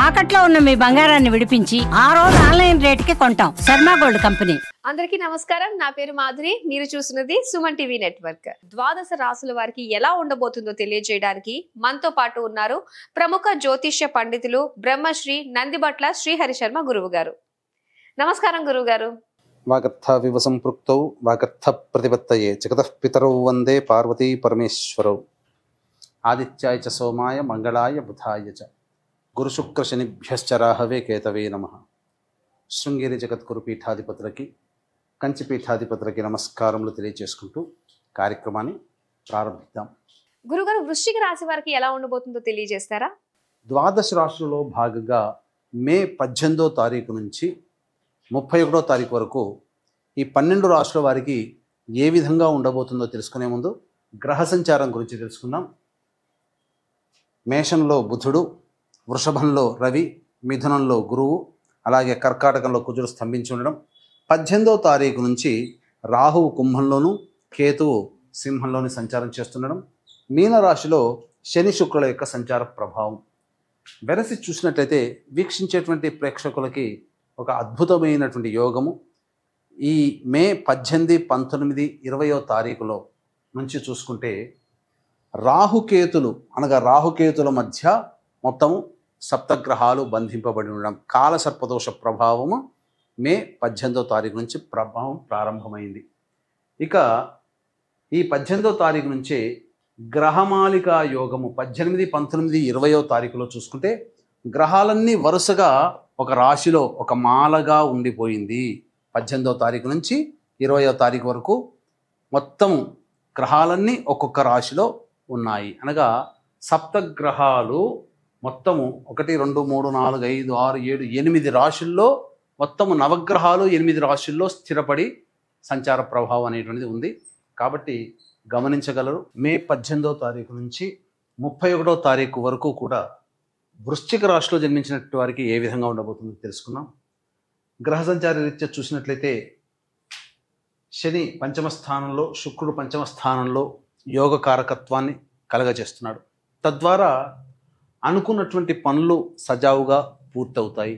తాకట్లో ఉన్న మీ బంగారాన్ని విడిపించి ఆ రోజు ఆన్లైన్ రేటుకి కొంటాం. Sharma gold company. అందరికీ నమస్కారం. నా పేరు మాధురి. మీరు చూస్తున్నది సుమన్ టీవీ నెట్వర్క్. ద్వాదశ రాసుల వారికి ఎలా ఉండబోతుందో తెలియజేయడానికి మనతో పాటు ఉన్నారు ప్రముఖ జ్యోతిష్య పండితులు బ్రహ్మశ్రీ నందిబట్ల శ్రీహరి శర్మ గురువు గారు. నమస్కారం గురువు గారు. వాగర్థ వివ సంపృక్తౌ వాగర్థ ప్రతిపత్తయే జగతః పితరౌ వందే పార్వతీ పరమేశ్వరౌ. ఆదిత్యాయ చ సోమాయ మంగళాయ బుధాయ చ గురుశుక్ర శనిభ్యశ్చ రాహవే కేతవే నమః. శృంగేరి జగద్గురు పీఠాధిపతులకి కంచి పీఠాధిపతులకి నమస్కారములు తెలియజేసుకుంటూ కార్యక్రమాన్ని ప్రారంభిద్దాం. గురుగారు, వృశ్చిక రాశి వారికి ఎలా ఉండబోతుందో తెలియజేస్తారా? ద్వాదశ రాశులలో భాగంగా మే 18వ తారీఖు నుంచి 31వ తారీఖు వరకు ఈ 12 రాశుల వారికి ఏ విధంగా ఉండబోతుందో తెలుసుకునే ముందు గ్రహ సంచారం గురించి తెలుసుకుందాం. మేషంలో బుధుడు, వృషభంలో రవి, మిథునంలో గురువు, అలాగే కర్కాటకంలో కుజుడు స్తంభించి ఉండడం. 18వ తారీఖు నుంచి రాహువు కుంభంలోను, కేతువు సింహంలోని సంచారం చేస్తుండడం. మీనరాశిలో శని శుక్రుల యొక్క సంచార ప్రభావం వెరసి చూసినట్లయితే వీక్షించేటువంటి ప్రేక్షకులకి ఒక అద్భుతమైనటువంటి యోగము ఈ మే 18, 19, 20వ తారీఖులో నుంచి చూసుకుంటే రాహుకేతులు అనగా రాహుకేతుల మధ్య మొత్తము సప్తగ్రహాలు బంధింపబడి ఉండడం, కాలసర్పదోష ప్రభావము మే 18వ తారీఖు నుంచి ప్రభావం ప్రారంభమైంది. ఇక ఈ 18వ తారీఖు నుంచే గ్రహమాలికా యోగము 18, 19, 20వ తారీఖులో చూసుకుంటే గ్రహాలన్నీ వరుసగా ఒక రాశిలో ఒక మాలగా ఉండిపోయింది. 18వ తారీఖు నుంచి 20వ తారీఖు వరకు మొత్తం గ్రహాలన్నీ ఒక్కొక్క రాశిలో ఉన్నాయి. అనగా సప్తగ్రహాలు మొత్తము 1, 2, 3, 4, 5, 6, 7, 8 రాశుల్లో మొత్తము నవగ్రహాలు 8 రాశుల్లో స్థిరపడి సంచార ప్రభావం అనేటువంటిది ఉంది. కాబట్టి గమనించగలరు. మే 18వ తారీఖు నుంచి 31వ తారీఖు వరకు కూడా వృశ్చిక రాశిలో జన్మించినటువంటి వారికి ఏ విధంగా ఉండబోతుందో తెలుసుకున్నాం. గ్రహ సంచార రీత్యా చూసినట్లయితే శని పంచమ స్థానంలో, శుక్రుడు పంచమ స్థానంలో యోగ కారకత్వాన్ని కలగజేస్తున్నాడు. తద్వారా అనుకున్నటువంటి పనులు సజావుగా పూర్తవుతాయి.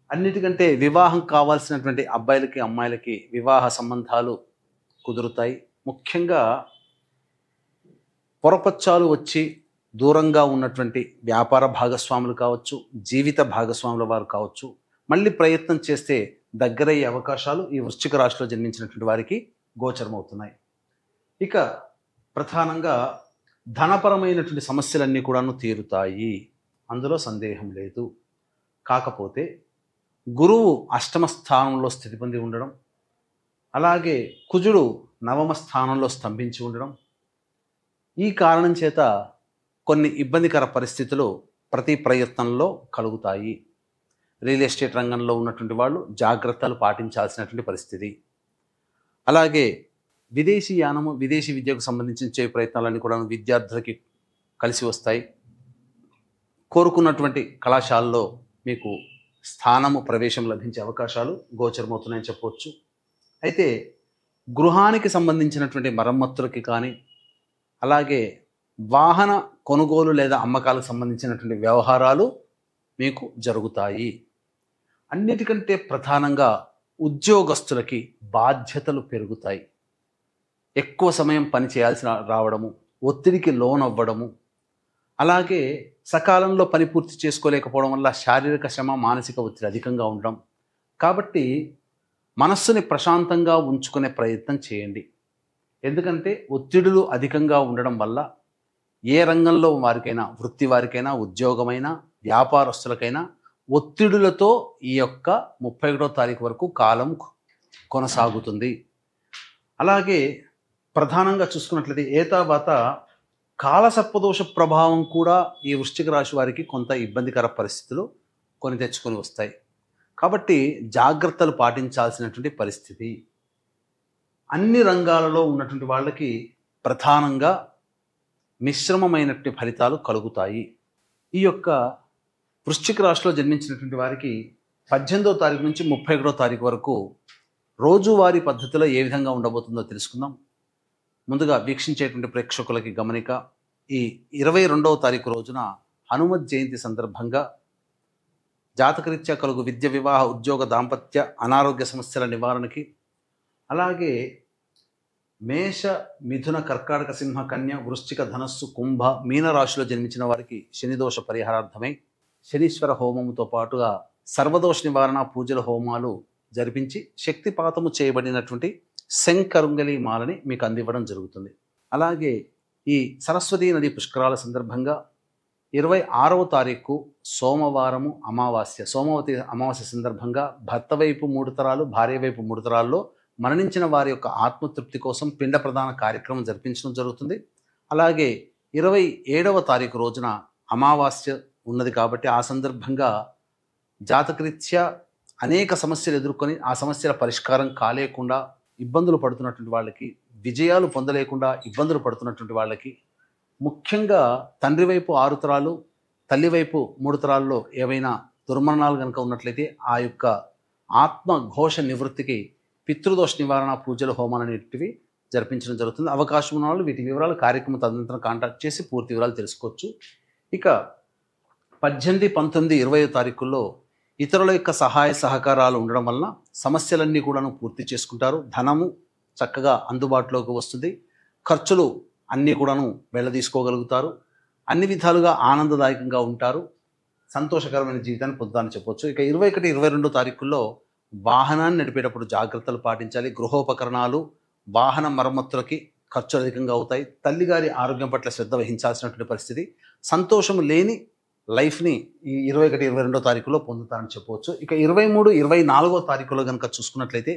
అన్నిటికంటే వివాహం కావాల్సినటువంటి అబ్బాయిలకి అమ్మాయిలకి వివాహ సంబంధాలు కుదురుతాయి. ముఖ్యంగా పొరపచ్చాలు వచ్చి దూరంగా ఉన్నటువంటి వ్యాపార భాగస్వాములు కావచ్చు, జీవిత భాగస్వాముల వారు కావచ్చు, మళ్ళీ ప్రయత్నం చేస్తే దగ్గరయ్యే అవకాశాలు ఈ వృశ్చిక రాశిలో జన్మించినటువంటి వారికి గోచరమవుతున్నాయి. ఇక ప్రధానంగా ధనపరమైనటువంటి సమస్యలన్నీ కూడాను తీరుతాయి, అందులో సందేహం లేదు. కాకపోతే గురువు అష్టమ స్థానంలో స్థితి పొంది ఉండడం, అలాగే కుజుడు నవమ స్థానంలో స్తంభించి ఉండడం, ఈ కారణం చేత కొన్ని ఇబ్బందికర పరిస్థితులు ప్రతి ప్రయత్నంలో కలుగుతాయి. రియల్ ఎస్టేట్ రంగంలో ఉన్నటువంటి వాళ్ళు జాగ్రత్తలు పాటించాల్సినటువంటి పరిస్థితి. అలాగే విదేశీ యానము, విదేశీ విద్యకు సంబంధించిన ప్రయత్నాలన్నీ కూడా విద్యార్థులకి కలిసి వస్తాయి. కోరుకున్నటువంటి కళాశాలలో మీకు స్థానము, ప్రవేశం లభించే అవకాశాలు గోచరమవుతున్నాయని చెప్పవచ్చు. అయితే గృహానికి సంబంధించినటువంటి మరమ్మతులకి కానీ, అలాగే వాహన కొనుగోలు లేదా అమ్మకాలకు సంబంధించినటువంటి వ్యవహారాలు మీకు జరుగుతాయి. అన్నిటికంటే ప్రధానంగా ఉద్యోగస్తులకి బాధ్యతలు పెరుగుతాయి. ఎక్కువ సమయం పని చేయాల్సి రావడము, ఒత్తిడికి లోనవ్వడము, అలాగే సకాలంలో పని పూర్తి చేసుకోలేకపోవడం వల్ల శారీరక శ్రమ, మానసిక ఒత్తిడి అధికంగా ఉండడం. కాబట్టి మనస్సుని ప్రశాంతంగా ఉంచుకునే ప్రయత్నం చేయండి. ఎందుకంటే ఒత్తిడులు అధికంగా ఉండడం వల్ల ఏ రంగంలో వారికైనా, వృత్తి వారికైనా, ఉద్యోగమైనా, వ్యాపారస్తులకైనా ఒత్తిడులతో ఈ యొక్క 31వ తారీఖు వరకు కాలం కొనసాగుతుంది. అలాగే ప్రధానంగా చూసుకున్నట్లయితే ఏతావాత కాలసర్పదోష ప్రభావం కూడా ఈ వృశ్చిక రాశి వారికి కొంత ఇబ్బందికర పరిస్థితులు కొని తెచ్చుకొని వస్తాయి. కాబట్టి జాగ్రత్తలు పాటించాల్సినటువంటి పరిస్థితి. అన్ని రంగాలలో ఉన్నటువంటి వాళ్ళకి ప్రధానంగా మిశ్రమమైనటువంటి ఫలితాలు కలుగుతాయి. ఈ యొక్క వృశ్చిక రాశిలో జన్మించినటువంటి వారికి 18వ తారీఖు నుంచి 31వ తారీఖు వరకు రోజువారీ పద్ధతిలో ఏ విధంగా ఉండబోతుందో తెలుసుకుందాం. ముందుగా వీక్షించేటువంటి ప్రేక్షకులకి గమనిక, ఈ 22వ తారీఖు రోజున హనుమత్ జయంతి సందర్భంగా జాతకరీత్యా కలుగు విద్య, వివాహ, ఉద్యోగ, దాంపత్య, అనారోగ్య సమస్యల నివారణకి, అలాగే మేష, మిథున, కర్కాటక, సింహ, కన్య, వృశ్చిక, ధనస్సు, కుంభ, మీన రాశిలో జన్మించిన వారికి శనిదోష పరిహారార్థమై శనీశ్వర హోమముతో పాటుగా సర్వదోష నివారణ పూజల హోమాలు జరిపించి శక్తిపాతము చేయబడినటువంటి శంకరుంగలి మాలని మీకు అందివ్వడం జరుగుతుంది. అలాగే ఈ సరస్వతీ నది పుష్కరాల సందర్భంగా 26వ తారీఖు సోమవారము అమావాస్య, సోమవతి అమావాస్య సందర్భంగా భర్త వైపు 3 తరాలు, భార్య వైపు 3 తరాల్లో మరణించిన వారి యొక్క ఆత్మతృప్తి కోసం పిండ ప్రదాన కార్యక్రమం జరిపించడం జరుగుతుంది. అలాగే 27వ తారీఖు రోజున అమావాస్య ఉన్నది కాబట్టి ఆ సందర్భంగా జాతకరీత్యా అనేక సమస్యలు ఎదుర్కొని ఆ సమస్యల పరిష్కారం కాలేకుండా ఇబ్బందులు పడుతున్నటువంటి వాళ్ళకి, విజయాలు పొందలేకుండా ఇబ్బందులు పడుతున్నటువంటి వాళ్ళకి, ముఖ్యంగా తండ్రి వైపు 6 తరాలు, తల్లి వైపు 3 తరాల్లో ఏవైనా దుర్మరణాలు కనుక ఉన్నట్లయితే ఆ యొక్క ఆత్మఘోష నివృత్తికి పితృదోష నివారణ పూజల హోమాలు అనేటివి జరిపించడం జరుగుతుంది. అవకాశం ఉన్న వాళ్ళు వీటి వివరాలు కార్యక్రమం తదనంతరం కాంటాక్ట్ చేసి పూర్తి వివరాలు తెలుసుకోవచ్చు. ఇక 18, 19, 20 తారీఖుల్లో ఇతరుల యొక్క సహాయ సహకారాలు ఉండడం వలన సమస్యలన్నీ కూడాను పూర్తి చేసుకుంటారు. ధనము చక్కగా అందుబాటులోకి వస్తుంది. ఖర్చులు అన్నీ కూడాను వెళ్ళదీసుకోగలుగుతారు. అన్ని విధాలుగా ఆనందదాయకంగా ఉంటారు. సంతోషకరమైన జీవితాన్ని పొందుతారని చెప్పొచ్చు. ఇక 21, 22 తారీఖుల్లో వాహనాన్ని నడిపేటప్పుడు జాగ్రత్తలు పాటించాలి. గృహోపకరణాలు, వాహన మరమ్మతులకి ఖర్చులు అధికంగా అవుతాయి. తల్లిగారి ఆరోగ్యం పట్ల శ్రద్ధ వహించాల్సినటువంటి పరిస్థితి. సంతోషం లేని లైఫ్ని ఈ 21, 22 తారీఖులో పొందుతారని చెప్పవచ్చు. ఇక 23, 24 తారీఖులో కనుక చూసుకున్నట్లయితే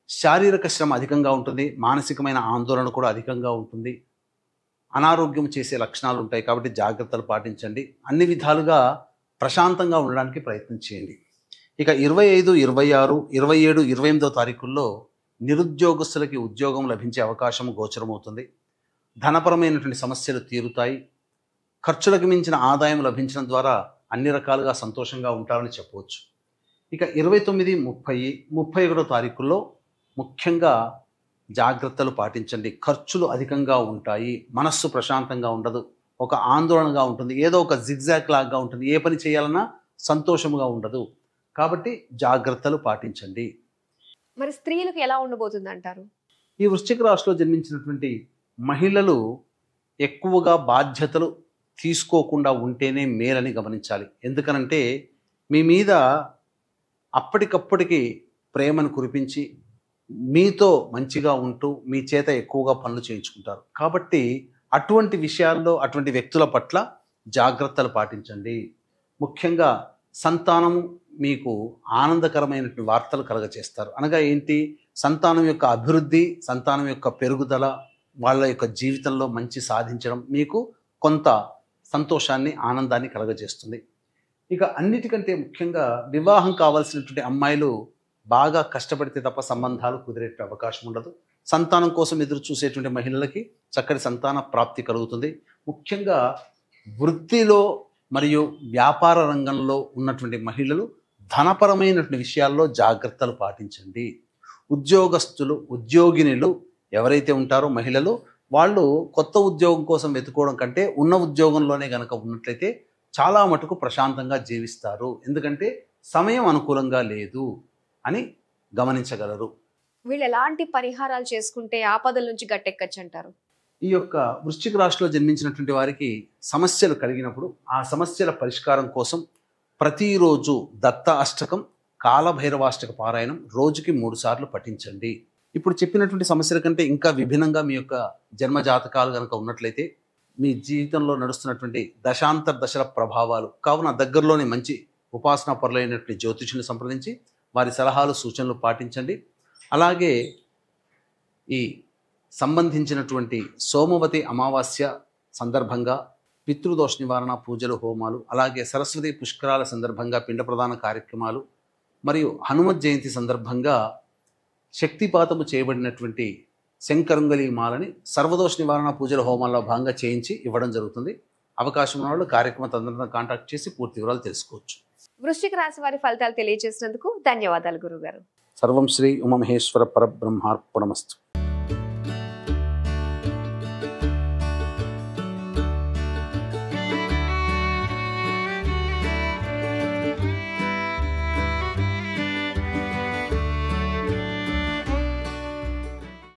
శారీరక శ్రమ అధికంగా ఉంటుంది. మానసికమైన ఆందోళన కూడా అధికంగా ఉంటుంది. అనారోగ్యం చేసే లక్షణాలు ఉంటాయి కాబట్టి జాగ్రత్తలు పాటించండి. అన్ని విధాలుగా ప్రశాంతంగా ఉండడానికి ప్రయత్నం చేయండి. ఇక 25, 26, 27, 28 తారీఖుల్లో నిరుద్యోగస్తులకి ఉద్యోగం లభించే అవకాశం గోచరమవుతుంది. ధనపరమైనటువంటి సమస్యలు తీరుతాయి. ఖర్చులకు మించిన ఆదాయం లభించడం ద్వారా అన్ని రకాలుగా సంతోషంగా ఉంటారని చెప్పవచ్చు. ఇక 29, 30, 31 తారీఖుల్లో ముఖ్యంగా జాగ్రత్తలు పాటించండి. ఖర్చులు అధికంగా ఉంటాయి. మనస్సు ప్రశాంతంగా ఉండదు. ఒక ఆందోళనగా ఉంటుంది. ఏదో ఒక జిగ్జాగ్ లాగా ఉంటుంది. ఏ పని చేయాలన్నా సంతోషముగా ఉండదు. కాబట్టి జాగ్రత్తలు పాటించండి. మరి స్త్రీలకు ఎలా ఉండబోతుంది అంటారు? ఈ వృశ్చిక రాశిలో జన్మించినటువంటి మహిళలు ఎక్కువగా బాధ్యతలు తీసుకోకుండా ఉంటేనే మేలని గమనించాలి. ఎందుకనంటే మీ మీద అప్పటికప్పటికి ప్రేమను కురిపించి మీతో మంచిగా ఉంటూ మీ చేత ఎక్కువగా పనులు చేయించుకుంటారు. కాబట్టి అటువంటి విషయాల్లో అటువంటి వ్యక్తుల పట్ల జాగ్రత్తలు పాటించండి. ముఖ్యంగా సంతానము మీకు ఆనందకరమైనటువంటి వార్తలు కలగచేస్తారు. అనగా ఏంటి? సంతానం యొక్క అభివృద్ధి, సంతానం యొక్క పెరుగుదల, వాళ్ళ యొక్క జీవితంలో మంచి సాధించడం మీకు కొంత సంతోషాన్ని, ఆనందాన్ని కలగజేస్తుంది. ఇక అన్నిటికంటే ముఖ్యంగా వివాహం కావాల్సినటువంటి అమ్మాయిలు బాగా కష్టపడితే తప్ప సంబంధాలు కుదిరే అవకాశం ఉండదు. సంతానం కోసం ఎదురు చూసేటువంటి మహిళలకి చక్కటి సంతాన ప్రాప్తి కలుగుతుంది. ముఖ్యంగా వృత్తిలో మరియు వ్యాపార రంగంలో ఉన్నటువంటి మహిళలు ధనపరమైనటువంటి విషయాల్లో జాగ్రత్తలు పాటించండి. ఉద్యోగస్తులు, ఉద్యోగినులు ఎవరైతే ఉంటారో మహిళలు, వాళ్ళు కొత్త ఉద్యోగం కోసం వెతుకోవడం కంటే ఉన్న ఉద్యోగంలోనే కనుక ఉన్నట్లయితే చాలా మటుకు ప్రశాంతంగా జీవిస్తారు. ఎందుకంటే సమయం అనుకూలంగా లేదు అని గమనించగలరు. వీళ్ళు ఎలాంటి పరిహారాలు చేసుకుంటే ఆపదల నుంచి గట్టెక్కచ్చు అంటారు? ఈ యొక్క వృశ్చిక రాశిలో జన్మించినటువంటి వారికి సమస్యలు కలిగినప్పుడు ఆ సమస్యల పరిష్కారం కోసం ప్రతిరోజు దత్త అష్టకం, కాలభైరవాష్టక పారాయణం రోజుకి 3 సార్లు పఠించండి. ఇప్పుడు చెప్పినటువంటి సమస్యల కంటే ఇంకా విభిన్నంగా మీ యొక్క జన్మ జాతకాలు కనుక ఉన్నట్లయితే మీ జీవితంలో నడుస్తున్నటువంటి దశాంతర దశల ప్రభావాలు కావున దగ్గరలోని మంచి ఉపాసనా పరులైనటువంటి జ్యోతిషుని సంప్రదించి వారి సలహాలు, సూచనలు పాటించండి. అలాగే ఈ సంబంధించినటువంటి సోమవతి అమావాస్య సందర్భంగా పితృదోష నివారణ పూజలు, హోమాలు, అలాగే సరస్వతి పుష్కరాల సందర్భంగా పిండ ప్రదాన కార్యక్రమాలు మరియు హనుమత్ జయంతి సందర్భంగా శక్తిపాతము చేయబడినటువంటి శంకరుంగలి మాలని సర్వదోష నివారణ పూజల హోమాల్లో భాగంగా చేయించి ఇవ్వడం జరుగుతుంది. అవకాశం ఉన్న వాళ్ళు కార్యక్రమ తదనంతరం కాంటాక్ట్ చేసి పూర్తి వివరాలు తెలుసుకోవచ్చు. వృశ్చిక రాశి వారి ఫలితాలు తెలియజేసినందుకు ధన్యవాదాలు గురుగారు. సర్వం శ్రీ ఉమామహేశ్వర పరబ్రహ్మార్పణమస్తు.